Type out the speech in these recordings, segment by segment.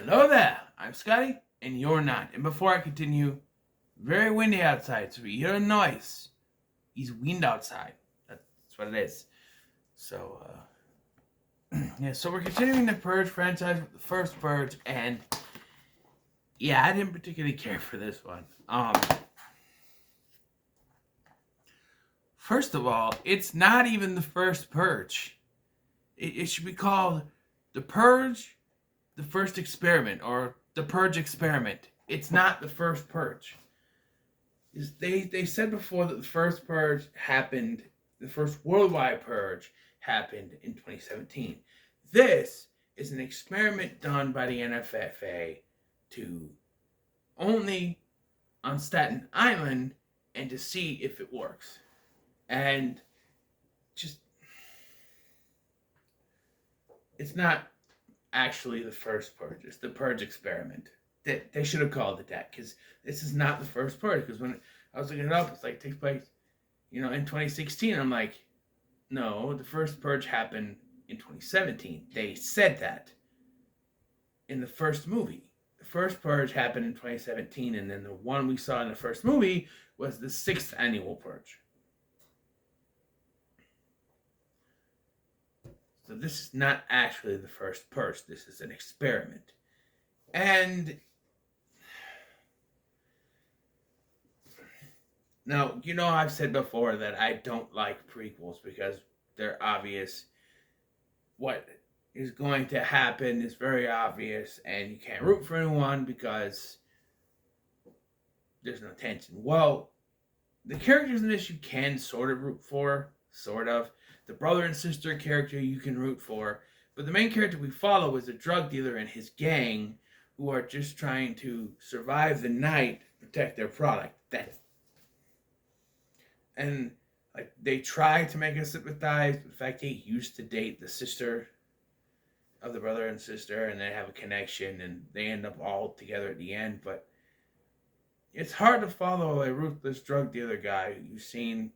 Hello there, I'm Scotty, and you're not. And before I continue, very windy outside, so if you hear a noise, he's wind outside. That's what it is. So, so we're continuing the Purge franchise with the first Purge, and yeah, I didn't particularly care for this one. First of all, it's not even the first Purge. It should be called the Purge, the first experiment, or the Purge experiment. It's not the first Purge. They said before that the first Purge happened, the first worldwide Purge happened in 2017. This is an experiment done by the NFFA to only on Staten Island and to see if it works. And just, it's not actually the first Purge. It's the Purge experiment. They should have called it that, because this is not the first Purge. Because when I was looking it up, it's like, it takes place, in 2016. I'm like, no, the first Purge happened in 2017. They said that in the first movie. The first Purge happened in 2017, and then the one we saw in the first movie was the 6th annual Purge. So this is not actually the first Purge. This is an experiment. And now, I've said before that I don't like prequels because they're obvious. What is going to happen is very obvious, and you can't root for anyone because there's no tension. Well, the characters in this you can sort of root for, sort of. The brother and sister character you can root for, but the main character we follow is a drug dealer and his gang who are just trying to survive the night, protect their product. And they try to make us sympathize with the fact he used to date the sister of the brother and sister, and they have a connection, and they end up all together at the end. But it's hard to follow a ruthless drug dealer guy you've seen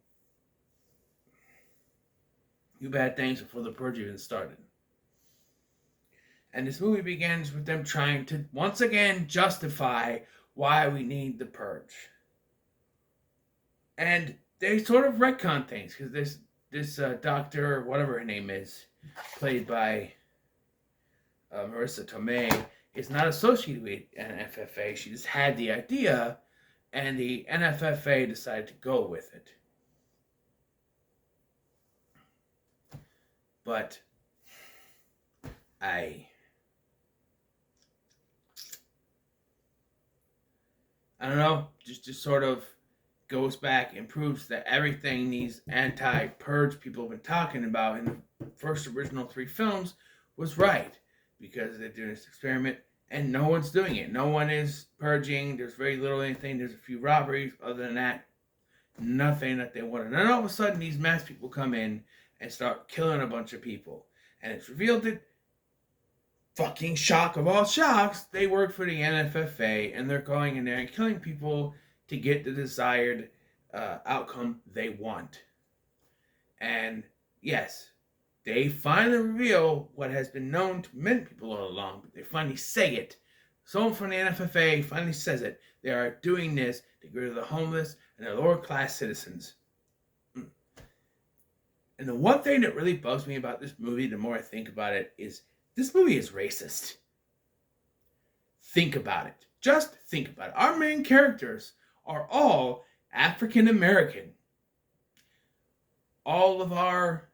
do bad things before the Purge even started. And this movie begins with them trying to once again justify why we need the Purge. And they sort of retcon things, because this doctor, whatever her name is, played by Marissa Tomei, is not associated with NFFA. She just had the idea, and the NFFA decided to go with it. But I don't know, just sort of goes back and proves that everything these anti-Purge people have been talking about in the first original 3 films was right, because they're doing this experiment and no one's doing it. No one is purging. There's very little anything. There's a few robberies. Other than that, nothing that they wanted. And then all of a sudden, these mass people come in and start killing a bunch of people. And it's revealed that, fucking shock of all shocks, they work for the NFFA, and they're going in there and killing people to get the desired outcome they want. And yes, they finally reveal what has been known to many people all along, but they finally say it. Someone from the NFFA finally says it. They are doing this to get rid of the homeless and the lower class citizens. And the one thing that really bugs me about this movie, the more I think about it, is this movie is racist. Think about it. Just think about it. Our main characters are all African American. All of our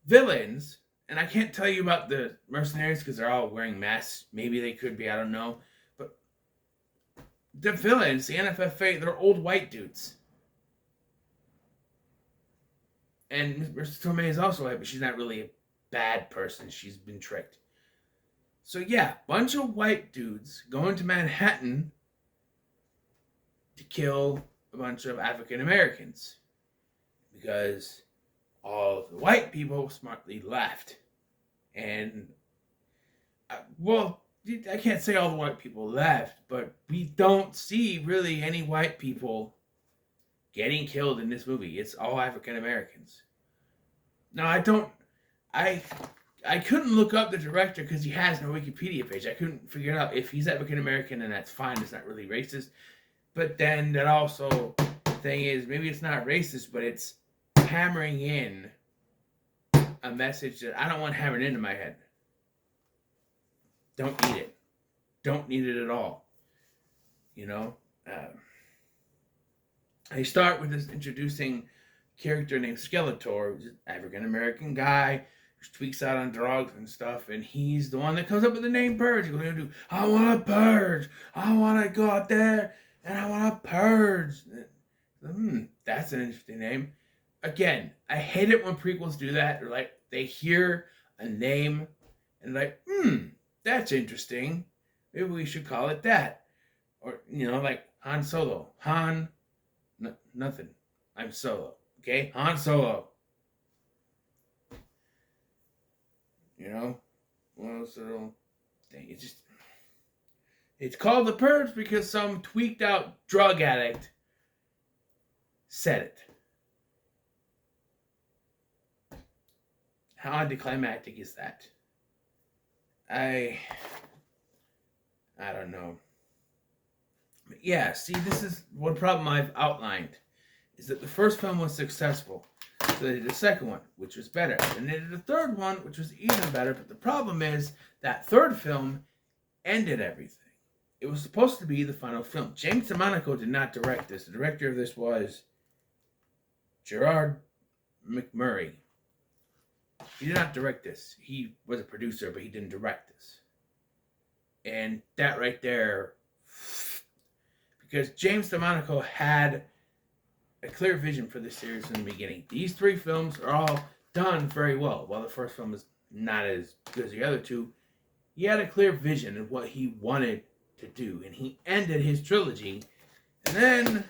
villains, and I can't tell you about the mercenaries because they're all wearing masks. Maybe they could be, I don't know. But the villains, the NFFA, they're old white dudes. And Marissa Tomei is also white, but she's not really a bad person. She's been tricked. So yeah, bunch of white dudes going to Manhattan to kill a bunch of African Americans. Because all of the white people smartly left. And, I can't say all the white people left, but we don't see really any white people getting killed in this movie. It's all African Americans. Now, I I couldn't look up the director because he has no Wikipedia page. I couldn't figure it out. If he's African American, then that's fine. It's not really racist. But then that also thing is, maybe it's not racist, but it's hammering in a message that I don't want hammered into my head. Don't need it. Don't need it at all. You know? I start with this introducing character named Skeletor, who's an African American guy who tweaks out on drugs and stuff, and he's the one that comes up with the name Purge. He's going to do, I want to purge. I want to go out there and I want to purge. That's an interesting name. Again, I hate it when prequels do that. They're like, they hear a name and like, that's interesting. Maybe we should call it that. Or, like Han Solo. Nothing. I'm Solo. Okay? Han Solo. Well, so it's called The Purge because some tweaked out drug addict said it. How anticlimactic is that? I don't know. But yeah, see, this is one problem I've outlined, is that the first film was successful. So they did a second one, which was better. And they did a third one, which was even better. But the problem is that third film ended everything. It was supposed to be the final film. James DeMonaco did not direct this. The director of this was Gerard McMurray. He did not direct this. He was a producer, but he didn't direct this. And that right there, because James DeMonaco had a clear vision for this series from the beginning. These three films are all done very well. While the first film is not as good as the other two, he had a clear vision of what he wanted to do. And he ended his trilogy. And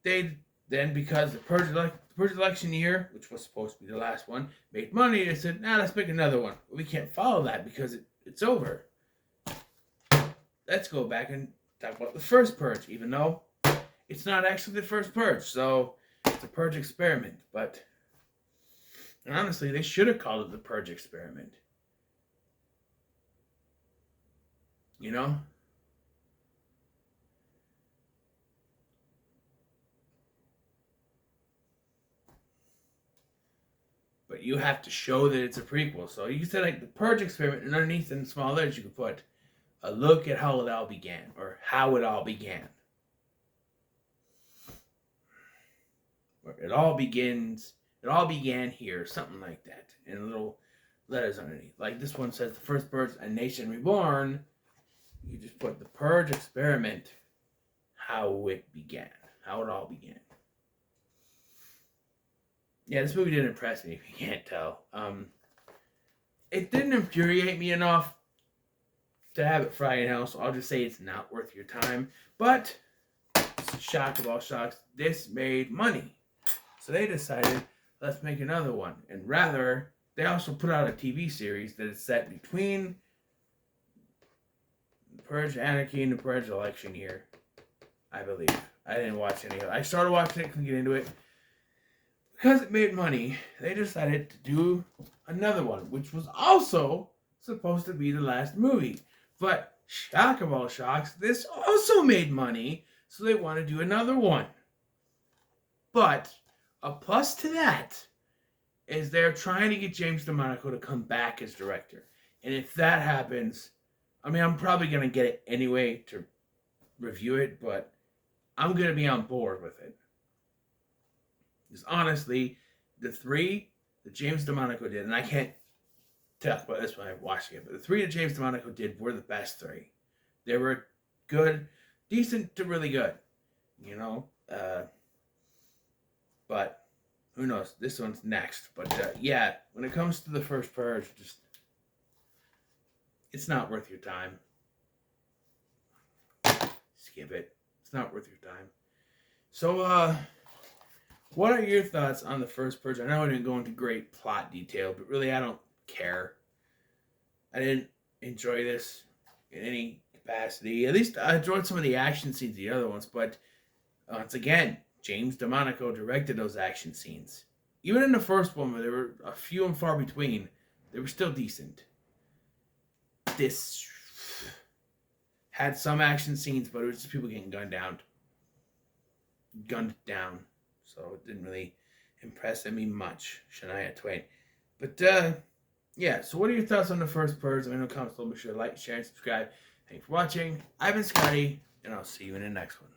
then because the Purge election year, which was supposed to be the last one, made money, they said, let's make another one. But we can't follow that because it's over. Let's go back and talk about the first Purge, even though it's not actually the first Purge. So it's a Purge experiment. But honestly, they should have called it the Purge experiment. But you have to show that it's a prequel. So you said like the Purge experiment, and underneath in small letters you could put a look at how it all began, or how it all began. Or it all began here, something like that, in little letters underneath. Like this one says, the first Purge, a nation reborn. You just put the Purge experiment, how it began, how it all began. Yeah, this movie didn't impress me, if you can't tell. It didn't infuriate me enough to have it Friday now, so I'll just say it's not worth your time. But, shock of all shocks, this made money. So they decided, let's make another one. And rather, they also put out a TV series that is set between the Purge Anarchy and the Purge election year, I believe. I didn't watch any of it. I started watching it, couldn't get into it. Because it made money, they decided to do another one, which was also supposed to be the last movie. But, shock of all shocks, this also made money, so they want to do another one. But a plus to that is they're trying to get James DeMonaco to come back as director. And if that happens, I'm probably going to get it anyway to review it, but I'm going to be on board with it. Because honestly, the three that James DeMonaco did, and I can't talk about this when I watched it, but the three that James DeMonaco did were the best three. They were good, decent to really good, but who knows? This one's next. But yeah, when it comes to the first Purge, it's not worth your time. Skip it. It's not worth your time. So, what are your thoughts on the first Purge? I know I didn't go into great plot detail, but really I don't care. I didn't enjoy this in any capacity. At least I enjoyed some of the action scenes, the other ones, but once again, James DeMonaco directed those action scenes. even in the first one where there were a few and far between, they were still decent. This had some action scenes, but it was just people getting gunned down. So it didn't really impress me much, Shania Twain. But yeah, so what are your thoughts on the first Purge? Let me know in the comments below. Be sure to like, share, and subscribe. Thanks for watching. I've been Scotty, and I'll see you in the next one.